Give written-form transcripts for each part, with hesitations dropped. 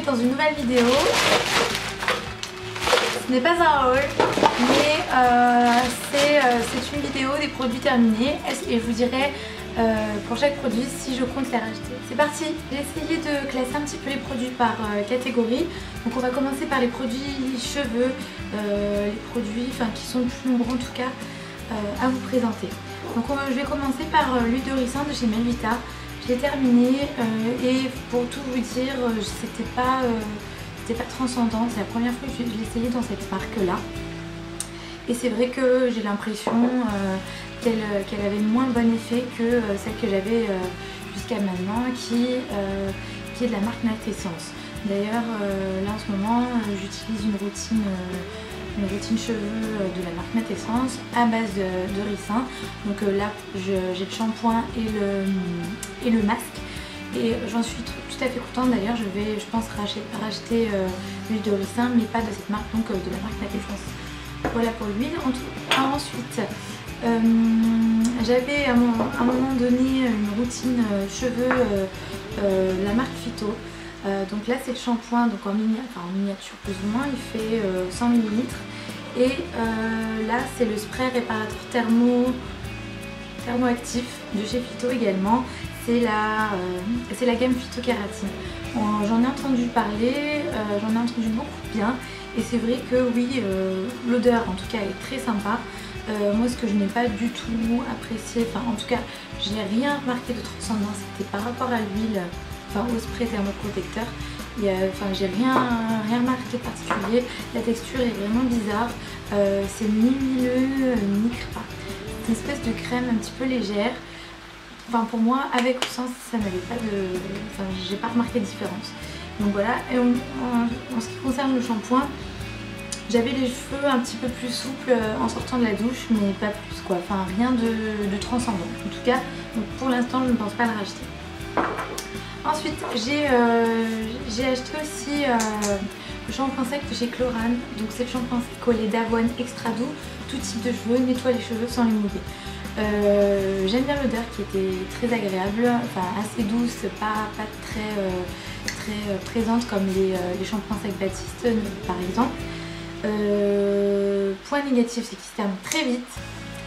dans une nouvelle vidéo. Ce n'est pas un haul, mais c'est une vidéo des produits terminés et je vous dirai pour chaque produit si je compte les racheter. C'est parti! J'ai essayé de classer un petit peu les produits par catégorie. Donc on va commencer par les produits cheveux, les produits qui sont plus nombreux en tout cas à vous présenter. Donc je vais commencer par l'huile de ricin de chez Melvita. Je l'ai terminée et pour tout vous dire, c'était pas transcendant. C'est la première fois que je l'ai essayé dans cette marque là. Et c'est vrai que j'ai l'impression qu'elle avait moins bon effet que celle que j'avais jusqu'à maintenant qui est de la marque Natessence. D'ailleurs là en ce moment j'utilise une routine cheveux de la marque Natessence à base de ricin. Donc là j'ai le shampoing et le masque et j'en suis tout à fait contente. D'ailleurs je pense racheter l'huile de ricin mais pas de cette marque, donc de la marque Natessence. Voilà pour l'huile. Ensuite j'avais à un moment donné une routine cheveux la marque Phyto. Donc là c'est le shampoing donc en miniature plus ou moins, il fait 100 ml et là c'est le spray réparateur thermoactif de chez Phyto également. C'est la gamme Phytokératine. J'en ai entendu parler, j'en ai entendu beaucoup de bien et c'est vrai que oui, l'odeur en tout cas est très sympa. Moi ce que je n'ai pas du tout apprécié, en tout cas je n'ai rien remarqué de transcendant, c'était par rapport à l'huile, au spray thermoprotecteur. J'ai rien remarqué de particulier. La texture est vraiment bizarre, c'est ni huileux ni crépin. C'est une espèce de crème un petit peu légère. Pour moi avec ou sans ça n'avait pas de... j'ai pas remarqué de différence. Donc voilà, et en ce qui concerne le shampoing, j'avais les cheveux un petit peu plus souples en sortant de la douche, mais pas plus quoi, rien de transcendant. En tout cas, donc pour l'instant je ne pense pas le racheter. Ensuite j'ai acheté aussi le shampoing sec de chez Chlorane. Donc c'est le shampoing sec au lait d'avoine extra doux, tout type de cheveux, nettoie les cheveux sans les mouiller. J'aime bien l'odeur qui était très agréable, assez douce, pas très présente comme les shampoings secs Baptiste par exemple. Point négatif, c'est qu'il se termine très vite,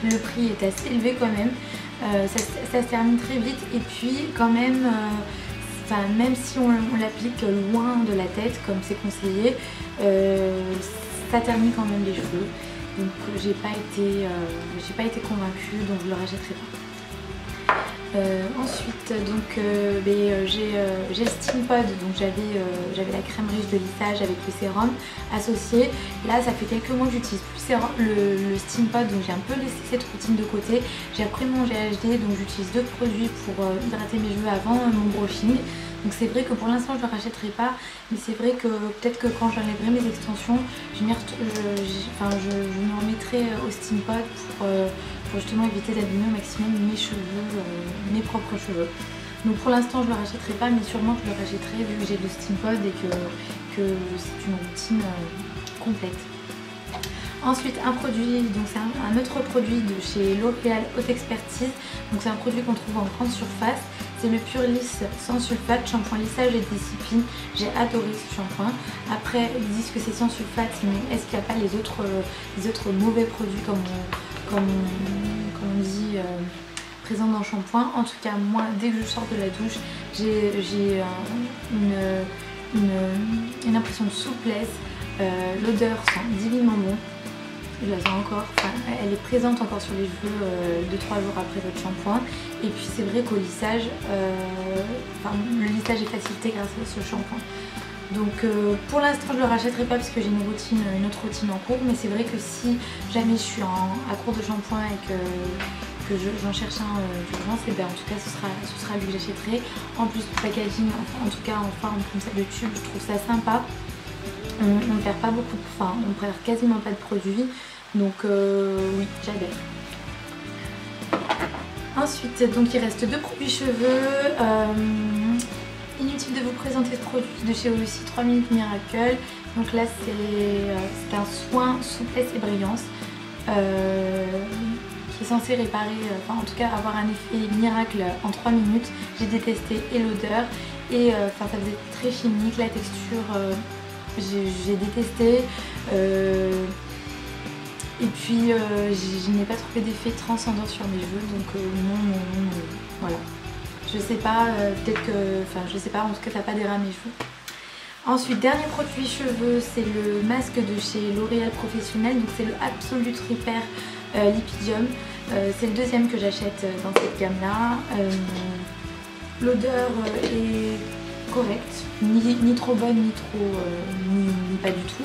le prix est assez élevé quand même, ça se termine très vite et puis quand même, même si on l'applique loin de la tête comme c'est conseillé, ça ternit quand même les cheveux. Donc j'ai pas été convaincue, donc je le rachèterai pas. Ensuite j'ai le Steampod, donc j'avais la crème riche de lissage avec le sérum associé. Là ça fait quelques mois que j'utilise plus le Steampod, donc j'ai un peu laissé cette routine de côté. J'ai repris mon GHD, donc j'utilise deux produits pour hydrater mes cheveux avant mon brushing. Donc c'est vrai que pour l'instant je ne le rachèterai pas, mais c'est vrai que peut-être que quand j'enlèverai mes extensions, je me remettrai au Steampod pour justement éviter d'abîmer au maximum mes cheveux, mes propres cheveux. Donc pour l'instant je ne le rachèterai pas, mais sûrement je le rachèterai vu que j'ai le Steampod et que c'est une routine complète. Ensuite un produit, donc c'est un autre produit de chez L'Oréal Haute Expertise. Donc c'est un produit qu'on trouve en grande surface. C'est le Pure Lisse sans sulfate, shampoing lissage et discipline. J'ai adoré ce shampoing. Après ils disent que c'est sans sulfate, mais est-ce qu'il n'y a pas les autres mauvais produits comme on dit présents dans le shampoing? En tout cas moi dès que je sors de la douche j'ai une impression de souplesse. L'odeur sent divinement bon. Je la sens encore, elle est présente encore sur les cheveux 2-3 jours après votre shampoing. Et puis c'est vrai qu'au lissage, le lissage est facilité grâce à ce shampoing. Donc pour l'instant je ne le rachèterai pas parce que j'ai une autre routine en cours. Mais c'est vrai que si jamais je suis à court de shampoing et que j'en cherche un d'urgence, et en tout cas ce sera lui que j'achèterai. En plus le packaging, en tout cas en forme comme ça de tube, je trouve ça sympa. On ne perd pas beaucoup, on perd quasiment pas de produits, donc oui, j'adhère. Ensuite, donc il reste deux produits cheveux. Inutile de vous présenter ce produit de chez Aussi 3 Minutes Miracle. Donc là c'est un soin souplesse et brillance qui qui est censé réparer, enfin en tout cas avoir un effet miracle en 3 minutes. J'ai détesté et l'odeur et ça faisait très chimique, la texture j'ai détesté. Et puis je n'ai pas trouvé d'effet transcendant sur mes cheveux, donc non, voilà. Je sais pas, peut-être que, enfin je sais pas, en tout cas ça n'a pas dérapé mes cheveux. Ensuite, dernier produit cheveux, c'est le masque de chez L'Oréal Professionnel, donc c'est le Absolute Repair Lipidium. C'est le deuxième que j'achète dans cette gamme là. L'odeur est correcte, ni trop bonne ni trop ni pas du tout.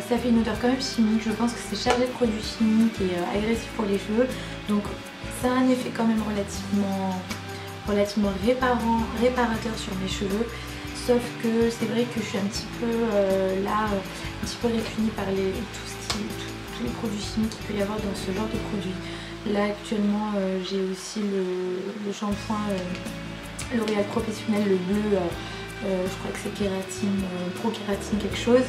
Ça fait une odeur quand même chimique, je pense que c'est chargé de produits chimiques et agressif pour les cheveux, donc ça a un effet quand même relativement réparateur sur mes cheveux, sauf que c'est vrai que je suis un petit peu un petit peu répugnée par tous les produits chimiques qu'il peut y avoir dans ce genre de produit. Là actuellement j'ai aussi le shampoing L'Oréal Professionnel, le bleu, je crois que c'est kératine, pro kératine quelque chose.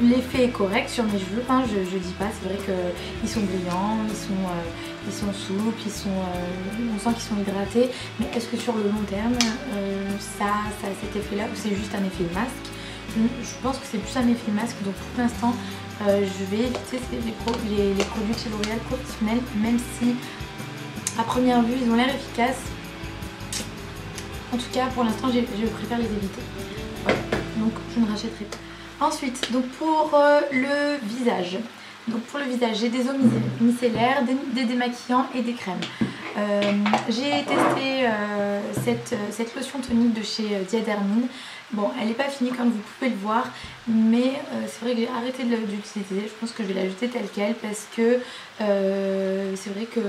L'effet est correct sur mes cheveux, hein, je dis pas, c'est vrai qu'ils sont brillants, ils sont souples, on sent qu'ils sont hydratés, mais est-ce que sur le long terme ça a cet effet là ou c'est juste un effet masque? Je pense que c'est plus un effet masque, donc pour l'instant je vais éviter les produits de chez L'Oréal Professionnel, même si à première vue ils ont l'air efficaces. En tout cas pour l'instant je préfère les éviter. Voilà. Donc je ne rachèterai pas. Ensuite, donc pour le visage. Donc pour le visage, j'ai des eaux micellaires, des démaquillants et des crèmes. J'ai testé cette lotion tonique de chez Diadermine. Bon, elle n'est pas finie comme vous pouvez le voir, mais c'est vrai que j'ai arrêté de l'utiliser. Je pense que je vais la jeter telle quelle parce que c'est vrai que...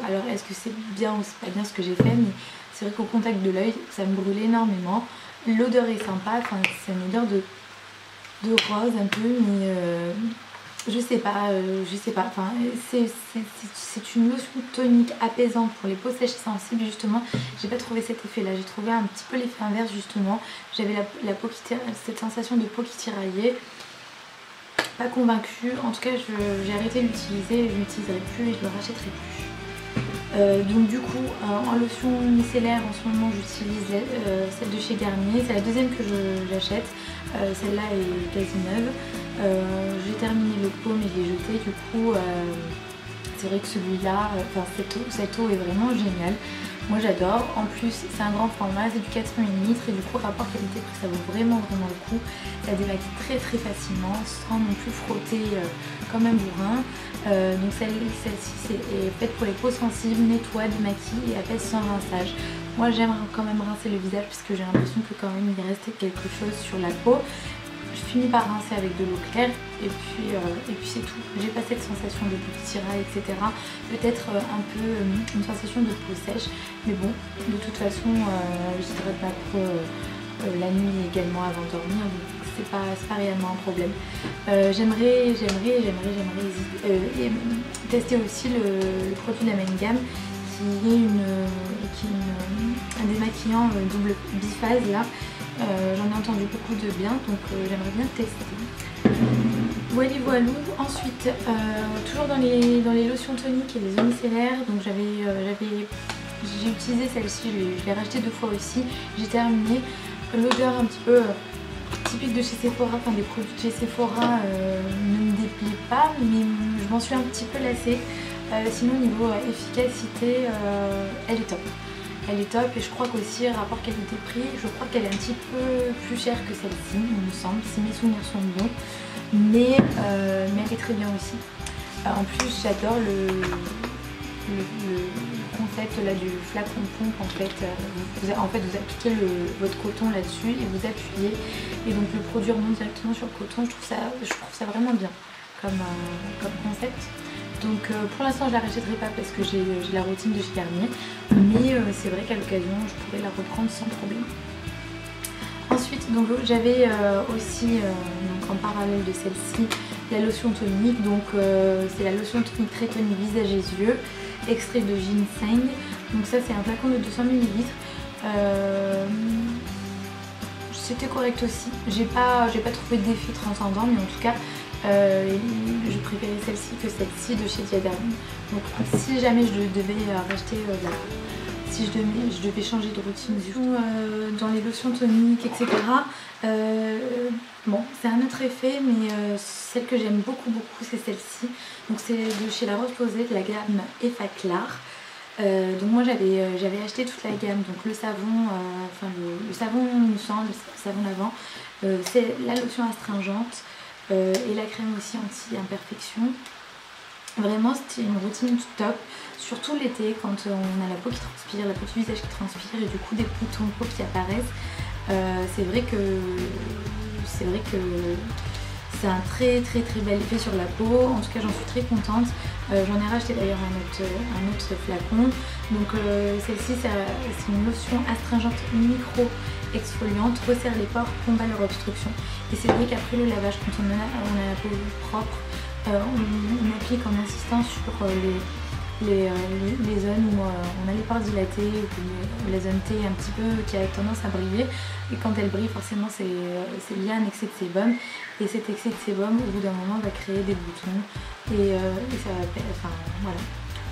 Alors est-ce que c'est bien ou c'est pas bien ce que j'ai fait, mais c'est vrai qu'au contact de l'œil, ça me brûle énormément. L'odeur est sympa, enfin c'est une odeur de rose un peu, mais je sais pas, enfin c'est une lotion tonique apaisante pour les peaux sèches et sensibles. Justement j'ai pas trouvé cet effet là, j'ai trouvé un petit peu l'effet inverse justement. J'avais la peau cette sensation de peau qui tiraillait. Pas convaincue, en tout cas j'ai arrêté de l'utiliser, je ne l'utiliserai plus et je ne le rachèterai plus. Donc du coup en lotion micellaire en ce moment j'utilise celle de chez Garnier, c'est la deuxième que j'achète, celle-là est quasi neuve. J'ai terminé le pot mais je l'ai jeté, du coup c'est vrai que celui-là, cette eau est vraiment géniale. Moi j'adore, en plus c'est un grand format, c'est du 400 ml et du coup rapport qualité-prix ça vaut vraiment le coup. Ça démaquille très facilement sans non plus frotter comme un bourrin. Donc celle-ci est faite pour les peaux sensibles, nettoie, démaquille et apaise sans rinçage. Moi j'aime quand même rincer le visage parce que j'ai l'impression que quand même il restait quelque chose sur la peau. Je finis par rincer avec de l'eau claire et puis c'est tout. J'ai pas cette sensation de peau qui tiraille, etc. Peut-être un peu une sensation de peau sèche, mais bon, de toute façon j'hydrate ma peau la nuit également avant de dormir, donc c'est pas réellement un problème. J'aimerais tester aussi le produit de la même gamme qui est un démaquillant double biphase là. J'en ai entendu beaucoup de bien, donc j'aimerais bien tester. Voilà. Ensuite, toujours dans les lotions toniques et les eaux micellaires, donc j'ai utilisé celle-ci, je l'ai rachetée 2 fois aussi. J'ai terminé. L'odeur un petit peu typique de chez Sephora, enfin des produits de chez Sephora ne me déplaît pas, mais je m'en suis un petit peu lassée. Sinon niveau efficacité, elle est top. Elle est top et je crois qu'aussi rapport qualité-prix, je crois qu'elle est un petit peu plus chère que celle-ci, il me semble, si mes souvenirs sont bons. Mais elle est très bien aussi. En plus j'adore le concept là du flacon pompe en fait. Vous appliquez votre coton là-dessus et vous appuyez et donc le produit remonte directement sur le coton. Je trouve ça vraiment bien comme concept. Donc pour l'instant je la rachèterai pas parce que j'ai la routine de chez Garnier, mais c'est vrai qu'à l'occasion je pourrais la reprendre sans problème. Ensuite donc j'avais aussi donc en parallèle de celle-ci la lotion tonique, donc c'est la lotion tonique très tonique visage et yeux, extrait de ginseng. Donc ça c'est un flacon de 200 ml. C'était correct aussi, j'ai pas trouvé d'effet transcendant, mais en tout cas Je préférais celle-ci que celle-ci de chez Diadem. Donc si jamais je devais racheter si je devais changer de routine du coup, dans les lotions toniques, etc. Bon, c'est un autre effet, mais celle que j'aime beaucoup c'est celle-ci. Donc c'est de chez La Roche-Posay, de la gamme Effaclar. Donc moi j'avais acheté toute la gamme, donc le savon, le savon moussant, le savon lavant, c'est la lotion astringente et la crème aussi anti-imperfection. Vraiment c'était une routine top, surtout l'été quand on a la peau qui transpire, la peau du visage qui transpire et du coup des boutons de peau qui apparaissent. C'est vrai que c'est un très bel effet sur la peau, en tout cas j'en suis très contente. J'en ai racheté d'ailleurs un autre flacon. Donc celle-ci c'est une lotion astringente micro exfoliante, resserre les pores, combat leur obstruction. Et c'est vrai qu'après le lavage, quand on a la peau propre, on applique en insistant sur les zones où on a les pores dilatés, ou la zone T un petit peu qui a tendance à briller, et quand elle brille forcément c'est lié à un excès de sébum, et cet excès de sébum au bout d'un moment va créer des boutons et ça va, enfin voilà.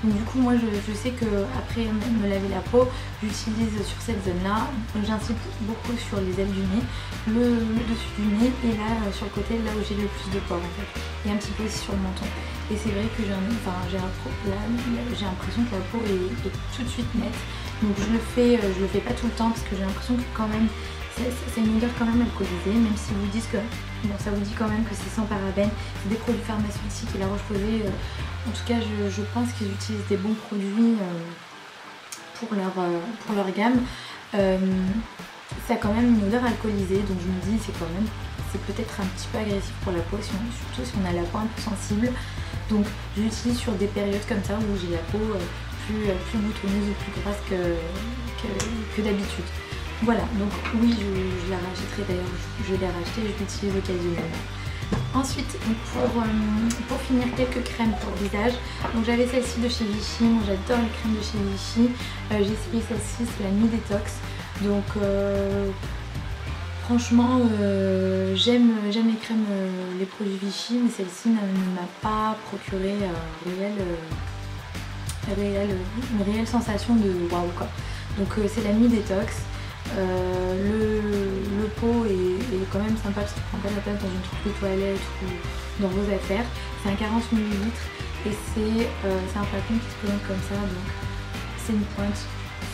Donc du coup moi je sais que après me laver la peau, j'utilise sur cette zone là, j'insiste beaucoup sur les ailes du nez, le dessus du nez et là sur le côté, là où j'ai le plus de pores en fait, et un petit peu aussi sur le menton. Et c'est vrai que j'ai l'impression que la peau est tout de suite nette. Donc je le fais pas tout le temps parce que j'ai l'impression que quand même c'est une odeur quand même alcoolisée, même si vous disent que bon, ça vous dit quand même que c'est sans parabènes, c'est des produits pharmaceutiques et La Roche-Posay, en tout cas je pense qu'ils utilisent des bons produits pour leur gamme. Ça a quand même une odeur alcoolisée, donc je me dis c'est peut-être un petit peu agressif pour la peau, surtout si on a la peau un peu sensible. Donc j'utilise sur des périodes comme ça où j'ai la peau plus boutonneuse ou plus grasse que d'habitude. Voilà, donc oui, je la rachèterai d'ailleurs, je l'ai rachetée et je l'utilise occasionnellement. Ensuite, pour finir, quelques crèmes pour le visage. Donc j'avais celle-ci de chez Vichy, moi j'adore les crèmes de chez Vichy. J'ai essayé celle-ci, c'est la Nuit Détox. Donc franchement, j'aime les crèmes, les produits Vichy, mais celle-ci ne m'a pas procuré une réelle sensation de waouh quoi. Donc c'est la Nuit Détox. Le pot est quand même sympa parce qu'il prend pas la place dans une trousse de toilette ou dans vos affaires. C'est un 40 ml et c'est un flacon qui se présente comme ça, donc c'est une pointe,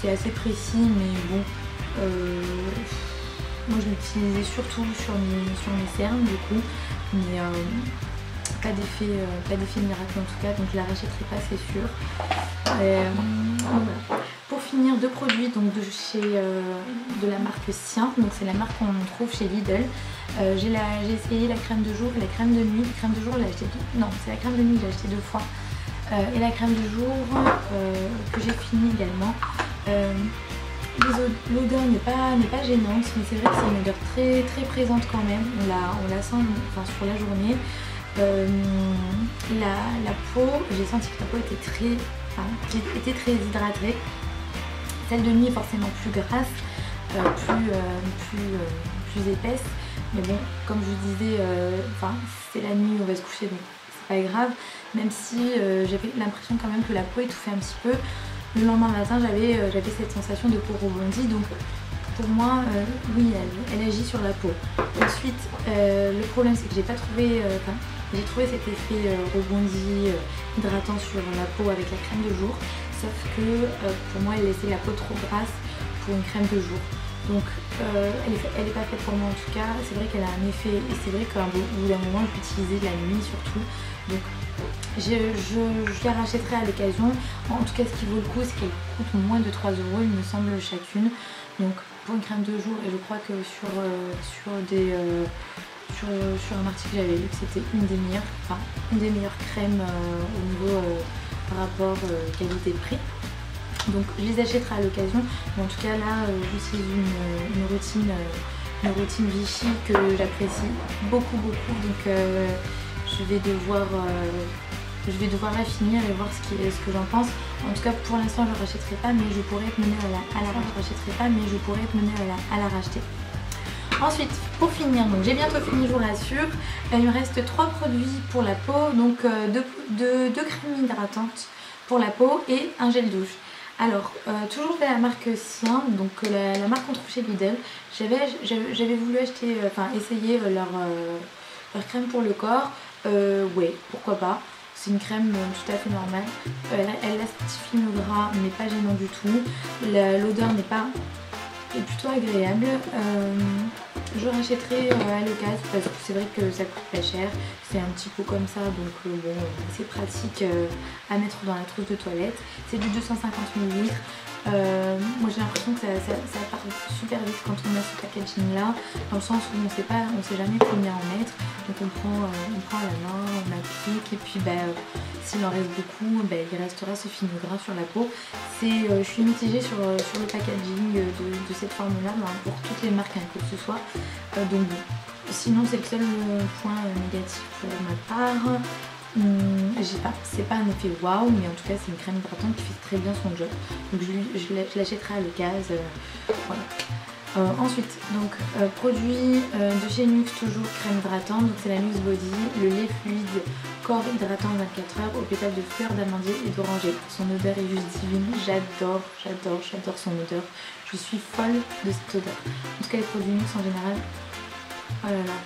c'est assez précis, mais bon, moi je l'utilisais surtout sur mes cernes du coup, mais pas d'effet miracle en tout cas, donc je la rachèterai pas, c'est sûr. Voilà. Pour finir, deux produits donc de la marque Sien, donc c'est la marque qu'on trouve chez Lidl. J'ai essayé la crème de jour et la crème de nuit. La crème de jour, c'est la crème de nuit que j'ai acheté 2 fois. Et la crème de jour que j'ai fini également. L'odeur n'est pas gênante, mais c'est vrai que c'est une odeur très présente quand même. On la sent sur la journée. La peau, j'ai senti que la peau était très hydratée. Celle de nuit est forcément plus grasse, plus épaisse, mais bon, comme je vous disais, c'est la nuit, on va se coucher, donc c'est pas grave, même si j'avais l'impression quand même que la peau étouffait un petit peu. Le lendemain matin, j'avais cette sensation de peau rebondie, donc pour moi, oui, elle agit sur la peau. Ensuite, le problème, c'est que j'ai pas trouvé, j'ai trouvé cet effet rebondi, hydratant sur la peau avec la crème de jour, sauf que pour moi, elle laissait la peau trop grasse pour une crème de jour. Donc, elle n'est pas faite pour moi en tout cas. C'est vrai qu'elle a un effet, et c'est vrai qu'au bout d'un moment, je l'utilisais la nuit surtout. Donc, je la rachèterai à l'occasion. En tout cas, ce qui vaut le coup, c'est qu'elle coûte moins de 3 €, il me semble, chacune. Donc, pour une crème de jour, et je crois que sur un article que j'avais lu que c'était une des meilleures crèmes au niveau rapport qualité-prix. Donc je les achèterai à l'occasion, mais en tout cas là j'utilise une routine Vichy que j'apprécie beaucoup, donc je vais devoir la finir et voir ce que j'en pense. En tout cas pour l'instant je ne rachèterai pas, mais je pourrais être menée à la racheter. Ensuite, pour finir, donc j'ai bientôt fini, je vous rassure. Il me reste 3 produits pour la peau, donc 2 crèmes hydratantes pour la peau et un gel douche. Alors, toujours de la marque Sien, donc la marque qu'on trouve chez Lidl. J'avais voulu acheter, essayer leur crème pour le corps. Ouais, pourquoi pas. C'est une crème tout à fait normale. Elle lastifie le gras, mais pas gênant du tout. L'odeur est plutôt agréable. Je rachèterai à l'occasion parce que c'est vrai que ça coûte pas cher. C'est un petit pot comme ça, donc bon, c'est pratique à mettre dans la trousse de toilette. C'est du 250 ml. Moi j'ai l'impression que ça part super vite quand on a ce packaging là, dans le sens où on sait jamais combien en mettre. Donc on prend à la main, on applique et puis s'il en reste beaucoup, il restera ce film gras sur la peau. Je suis mitigée sur le packaging de cette formule là, pour toutes les marques que ce soit. Donc bon, sinon c'est le seul point négatif pour ma part. C'est pas un effet waouh, mais en tout cas c'est une crème hydratante qui fait très bien son job. Donc je l'achèterai à l'occasion. Voilà. Ensuite, donc produit de chez Nuxe, toujours crème hydratante. Donc c'est la Nuxe Body, le lait fluide corps hydratant 24 heures au pétale de fleurs d'amandier et d'oranger. Son odeur est juste divine. J'adore son odeur. Je suis folle de cette odeur. En tout cas les produits Nuxe en général, oh là là,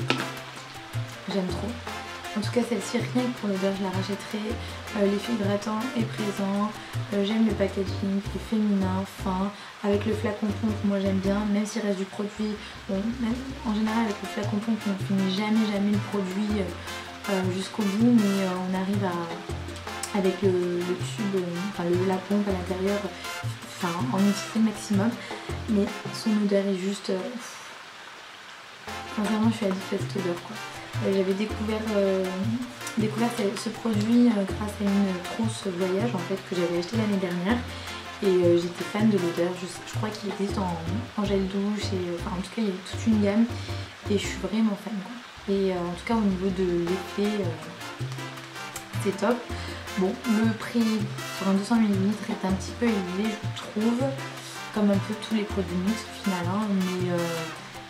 j'aime trop. En tout cas celle-ci, rien que pour l'odeur, je la rachèterai. L'effet hydratant est présent. J'aime le packaging qui est féminin, fin. Avec le flacon pompe, moi j'aime bien, même s'il reste du produit. Bon, même, en général avec le flacon pompe, on ne finit jamais le produit jusqu'au bout, mais on arrive avec le tube, la pompe à l'intérieur, en utiliser le maximum. Mais son odeur est juste... Sincèrement, je suis addict à cette odeur, quoi. J'avais découvert ce produit grâce à une trousse voyage en fait que j'avais acheté l'année dernière et j'étais fan de l'odeur. Je crois qu'il existe en gel douche et en tout cas il y a toute une gamme et je suis vraiment fan, quoi. Et en tout cas au niveau de l'effet c'est top. Bon, le prix sur un 200 ml est un petit peu élevé je trouve, comme un peu tous les produits Nuxe au final, hein,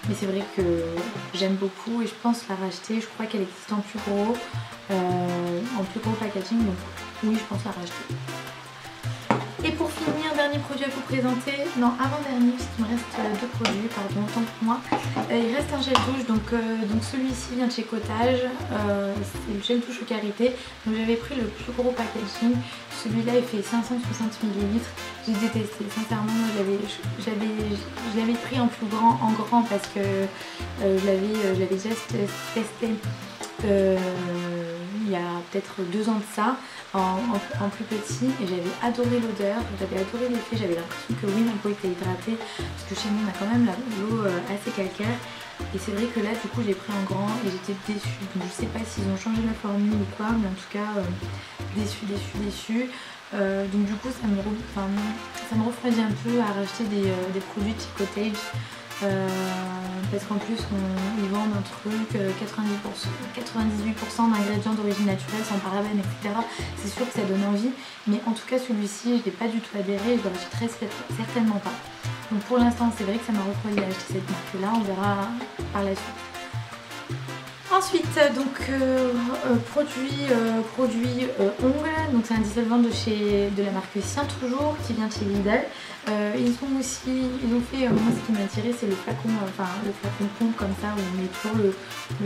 mais c'est vrai que j'aime beaucoup et je pense la racheter. Je crois qu'elle existe en plus gros packaging, donc oui, je pense la racheter. Et pour finir, dernier produit à vous présenter, non avant-dernier, parce qu'il me reste 2 produits, pardon, autant pour moi. Il reste un gel douche, donc celui-ci vient de chez Cottage, c'est le gel douche au karité. Donc j'avais pris le plus gros packaging, celui-là il fait 560 ml. J'ai détesté, sincèrement, je l'avais pris en plus grand, parce que je l'avais déjà testé il y a peut-être 2 ans de ça, en plus petit, et j'avais adoré l'odeur, j'avais adoré l'effet, j'avais l'impression que oui, ma peau était hydratée, parce que chez nous on a quand même l'eau assez calcaire, et c'est vrai que là du coup j'ai pris en grand et j'étais déçue. Donc je sais pas s'ils ont changé la formule ou quoi, mais en tout cas déçue. Donc du coup ça me refroidit un peu à racheter des produits type Cottage. Parce qu'en plus ils vendent un truc 98% d'ingrédients d'origine naturelle sans parabènes, etc. C'est sûr que ça donne envie, mais en tout cas celui-ci je n'ai pas du tout adhéré et je le rachèterai certainement pas. Donc pour l'instant c'est vrai que ça m'a refroidi à acheter cette marque là, on verra par la suite. Ensuite, donc produit ongles, donc c'est un dissolvant de la marque Sien toujours, qui vient de chez Lidl. Ils ont fait, moi ce qui m'a attiré c'est le flacon pompe comme ça où on met toujours le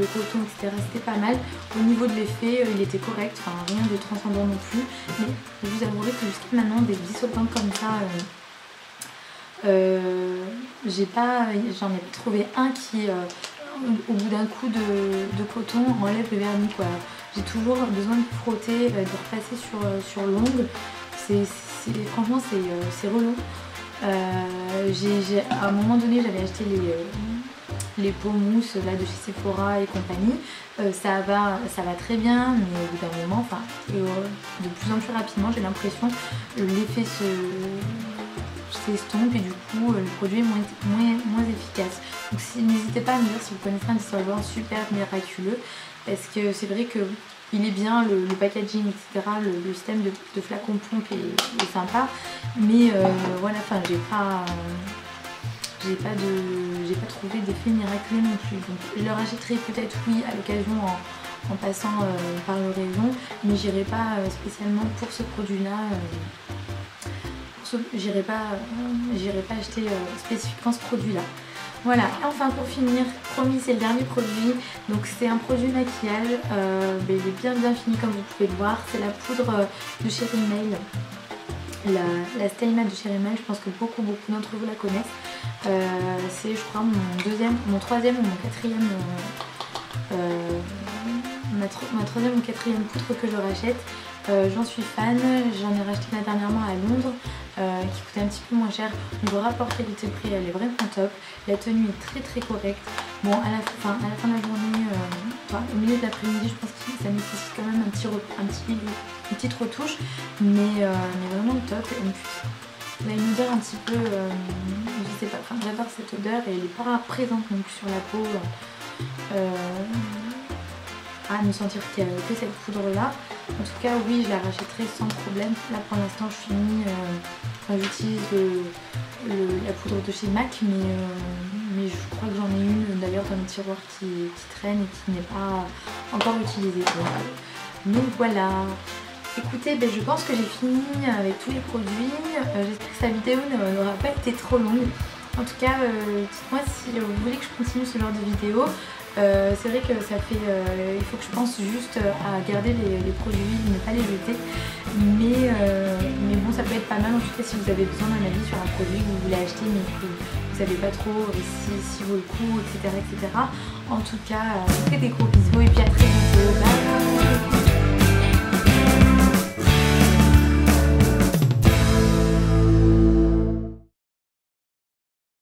coton, etc. C'était pas mal. Au niveau de l'effet, il était correct, rien de transcendant non plus. Mais je vous avouerai que jusqu'à maintenant des dissolvants comme ça, j'en ai trouvé un qui au bout d'un coup de coton enlève le vernis, quoi. J'ai toujours besoin de frotter, de repasser sur l'ongle. Franchement c'est relou. À un moment donné j'avais acheté les peaux mousse là de chez Sephora et compagnie. Ça va très bien, mais au bout d'un moment, de plus en plus rapidement j'ai l'impression l'effet s'estompe et du coup le produit est moins efficace. Donc n'hésitez pas à me dire si vous connaissez un dissolvant super miraculeux, parce que c'est vrai que il est bien, le packaging, etc. Le système de flacon pompe est sympa, mais voilà, j'ai pas j'ai pas trouvé d'effet miraculeux non plus. Donc je le rachèterai peut-être oui à l'occasion en passant par le rayon, mais j'irai pas spécialement pour ce produit-là. J'irai pas acheter spécifiquement ce produit-là. Voilà, et enfin pour finir, promis, c'est le dernier produit. Donc c'est un produit maquillage, mais il est bien fini comme vous pouvez le voir. C'est la poudre de chez Rimmel, la Stay Matte de chez Rimmel. Je pense que beaucoup d'entre vous la connaissent. C'est je crois mon troisième ou mon quatrième ma troisième ou quatrième poudre que je rachète. J'en suis fan, j'en ai racheté là dernièrement à Londres qui coûtait un petit peu moins cher. Niveau rapport qualité-prix, elle est vraiment top. La tenue est très correcte. Bon, à la fin de la journée, au milieu de l'après-midi, je pense que ça nécessite quand même une petite retouche, mais vraiment top. Et en plus, elle a une odeur un petit peu, je sais pas, j'adore cette odeur et elle n'est pas présente non plus sur la peau. À ne sentir que cette poudre là. En tout cas oui, je la rachèterai sans problème. Là pour l'instant j'utilise la poudre de chez MAC, mais je crois que j'en ai une d'ailleurs dans le tiroir qui traîne et qui n'est pas encore utilisée. Donc voilà. Écoutez, je pense que j'ai fini avec tous les produits. J'espère que cette vidéo n'aura pas été trop longue. En tout cas, dites-moi si vous voulez que je continue ce genre de vidéo. C'est vrai que ça fait, il faut que je pense juste à garder les produits, ne pas les jeter, mais bon, ça peut être pas mal en tout cas si vous avez besoin d'un avis sur un produit que vous voulez acheter mais que vous savez pas trop si vaut le coup, etc. En tout cas, je vous fais des gros bisous et puis à très bientôt. Bye.